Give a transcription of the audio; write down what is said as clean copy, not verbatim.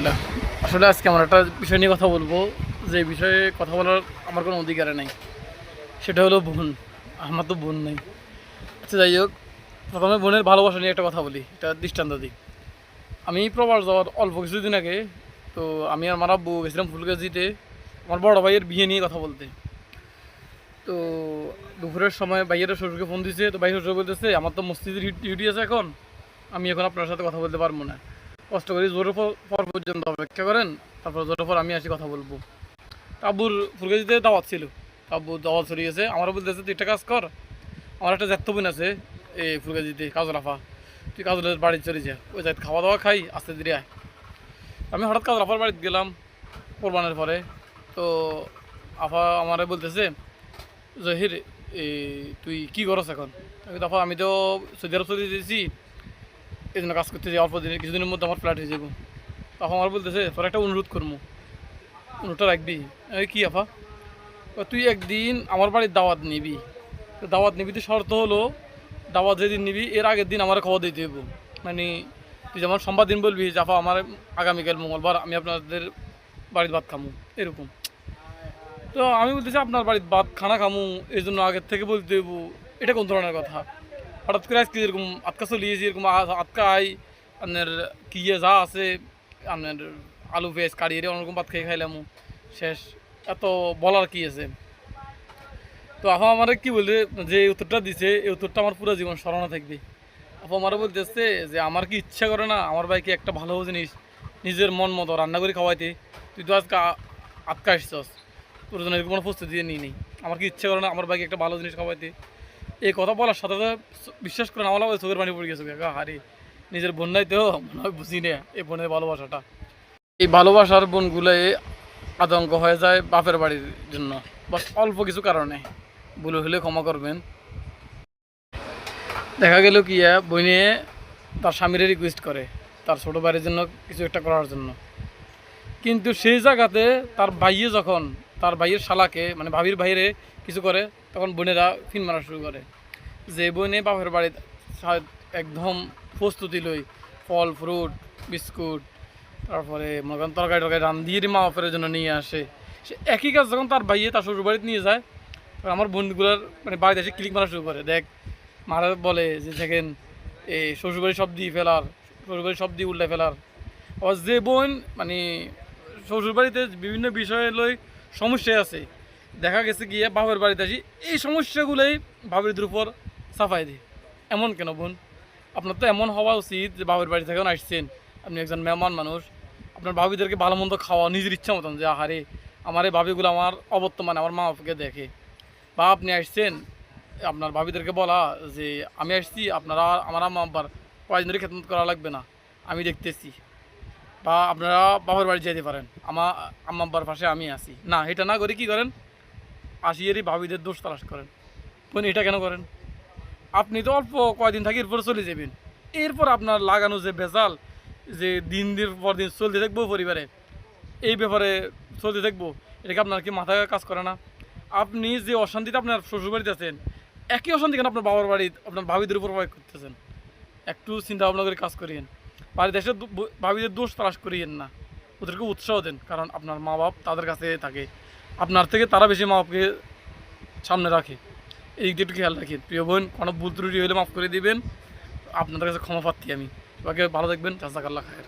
আলহামদুলিল্লাহ। আসলে আজকে আমার একটা বিষয় নিয়ে কথা বলবো, যে বিষয়ে কথা বলার আমার কোনো অধিকার নেই। সেটা হলো বোন। আমার তো বোন নেই। আচ্ছা, যাই হোক, প্রথমে বোনের ভালোবাসা নিয়ে একটা কথা বলি, এটা দৃষ্টান্ত দিই। আমি প্রবাস যাওয়ার অল্প কিছুদিন আগে, তো আমি আর আমার আব্বু গেছিলাম ফুলগাজীতে আমার বড় ভাইয়ের বিয়ে নিয়ে কথা বলতে। তো দুপুরের সময় ভাইয়ের শ্বশুরকে ফোন দিয়েছে, তো ভাই শ্বশুর বলতেছে আমার তো মসজিদের ডিউটি আছে এখন, আমি এখন আপনার সাথে কথা বলতে পারবো না, কষ্ট করি জোরের পর পর্যন্ত অপেক্ষা করেন, তারপর জোরের পর আমি আসি কথা বলবো। আব্বুর ফুলগাজীতে দাওয়াত ছিল, আব্বু দাওয়াত চলে গেছে। আমারও বলতেছে তুই একটা কাজ কর, আমার একটা জ্যাঠতো বোন আছে এই ফুলগাজীতে, কাজল আফা, তুই কাজলের বাড়ি চলে যা, ওই যাই খাওয়া দাওয়া খাই আস্তে ধীরে আয়। আমি হঠাৎ কাজল আফার বাড়িতে গেলাম কোরবানের পরে। তো আফা আমারে বলতেছে জহির, এই তুই কী করস এখন? আমি তখন আমি তো সৌদি আরব চলে যেতেছি, এই জন্য কাজ করতে যাই, অল্প দিনের কিছুদিনের মধ্যে আমার ফ্ল্যাট হয়ে যাবো। তখন আমার বলতেছে তোর একটা অনুরোধ করবো, অনুরোধটা রাখবি। এই কী আফা? তুই একদিন আমার বাড়ির দাওয়াত নিবি। তো দাওয়াত নিবি, তো শর্ত হলো দাওয়াত যেদিন নিবি এর আগের দিন আমার খবর দিতে হইব। মানে তুই যেমন সোমবার দিন বলবি যে আফা আমার আগামীকাল মঙ্গলবার আমি আপনাদের বাড়ির ভাত খামু, এরকম। তো আমি বলতেছি আপনার বাড়ির ভাত খানা খামু, এই জন্য আগের থেকে বলতে হইব, এটা কোন ধরনের কথা? হঠাৎ করে আজকে যেরকম আটকা চলিয়েছি, এরকম আটকা আই আপনার কি যা আছে আপনার আলু পেঁয়াজ কাড়িয়ে অন্যরকম ভাত খেয়ে খাইলাম শেষ, এত বলার কি আছে? তো আপা আমার কি বলতে, যে উত্তরটা দিছে এই উত্তরটা আমার পুরো জীবন স্মরণে থাকবে। আপা আমার বলতেছে যে আমার কি ইচ্ছা করে না আমার ভাইকে একটা ভালো জিনিস নিজের মন মতো রান্না করে খাওয়াইতে? তুই তো আজকে আটকা আসছস, তোর জন্য এরকম কোনো প্রস্তুতি দিয়ে নিই নেই। আমার কি ইচ্ছা করে না আমার ভাইকে একটা ভালো জিনিস খাওয়াইতে? এই কথা বলার সাথে সাথে বিশ্বাস করে আমার চোখের পানি পড়ে গেছে, হারে নিজের বোন নাই তো মনে হয় বুঝি না এই বোনের ভালোবাসাটা। এই ভালোবাসার বোনগুলোই আতঙ্ক হয়ে যায় বাপের বাড়ির জন্য, বাস অল্প কিছু কারণে। ভুল হলে ক্ষমা করবেন। দেখা গেল কি বইনে তার স্বামীরে রিকোয়েস্ট করে তার ছোটো ভাইয়ের জন্য কিছু একটা করার জন্য, কিন্তু সেই জায়গাতে তার ভাইয়ে যখন তার ভাইয়ের শালাকে মানে ভাবির ভাইরে কিছু করে, তখন বোনেরা ফিন মারা শুরু করে। যে বোনে বাপের বাড়ি একদম প্রস্তুতি লই, ফল ফ্রুট বিস্কুট, তারপরে মনে করেন তরকারি টরকারি রান্ধিয়ে মা বাপের জন্য নিয়ে আসে, সে একই কাজ যখন তার ভাইয়ে তার শ্বশুর বাড়িতে নিয়ে যায়, তখন আমার বোনগুলোর মানে বাড়িতে এসে ক্লিক মারা শুরু করে। দেখ মারা বলে যে দেখেন এই শ্বশুরবাড়ি সব দিয়ে ফেলার, শ্বশুরবাড়ি সব দিয়ে উল্টে ফেলার। আবার যে বোন মানে শ্বশুরবাড়িতে বিভিন্ন বিষয়ে লই সমস্যায় আছে, দেখা গেছে গিয়ে বাপের বাড়িতে আসি এই সমস্যাগুলোই বাপের উপর চাপাই দিই। এমন কেন বোন? আপনার তো এমন হওয়া উচিত যে বাপের বাড়ি থেকেও আসছেন, আপনি একজন মেহমান মানুষ, আপনার ভাবিদেরকে ভালো মন্দ খাওয়া নিজের ইচ্ছা মতন, যে আহারে আমার এই ভাবিগুলো আমার অবর্তমানে আমার মা বাবাকে দেখে। বা আপনি আসছেন আপনার ভাবিদেরকে বলা যে আমি আসছি, আপনারা আমার আম্মা আব্বার কয়েকদিন ধরে খেদমত করা লাগবে না, আমি দেখতেছি। বা আপনারা বাবার বাড়ি যেতে পারেন, আমার আম্মা আব্বার পাশে আমি আছি না, এটা না করে কী করেন? আসিয়েরই ভাবিদের দোষ তালাশ করেন। বোন এটা কেন করেন? আপনি তো অল্প কয়দিন থাকি এরপরে চলে যাবেন, এরপর আপনার লাগানো যে ভেজাল, যে দিন পর দিন চলতে থাকবো পরিবারে, এই ব্যাপারে চলতে থাকবো, এটাকে আপনার কি মাথায় কাজ করে না? আপনি যে অশান্তিতে আপনার শ্বশুরবাড়িতে আছেন, একই অশান্তি কেন আপনার বাবার বাড়ি আপনার ভাবিদের উপর প্রয়োগ করতেছেন? একটু চিন্তা ভাবনা করে কাজ করিয়েন। বাড়িতে এসে ভাবিদের দোষ তালাশ করিয়েন না, ওদেরকে উৎসাহ দেন, কারণ আপনার মা বাপ তাদের কাছে থাকে, আপনার থেকে তারা বেশি মা বাপকে সামনে রাখে। এই দিকটা একটু খেয়াল রাখেন প্রিয় বোন। কোনো ভুল ত্রুটি হলে মাফ করে দিবেন, আপনাদের কাছে ক্ষমা প্রার্থী আমি। সবাইকে ভালো থাকবেন, জাযাকাল্লাহ খায়ের।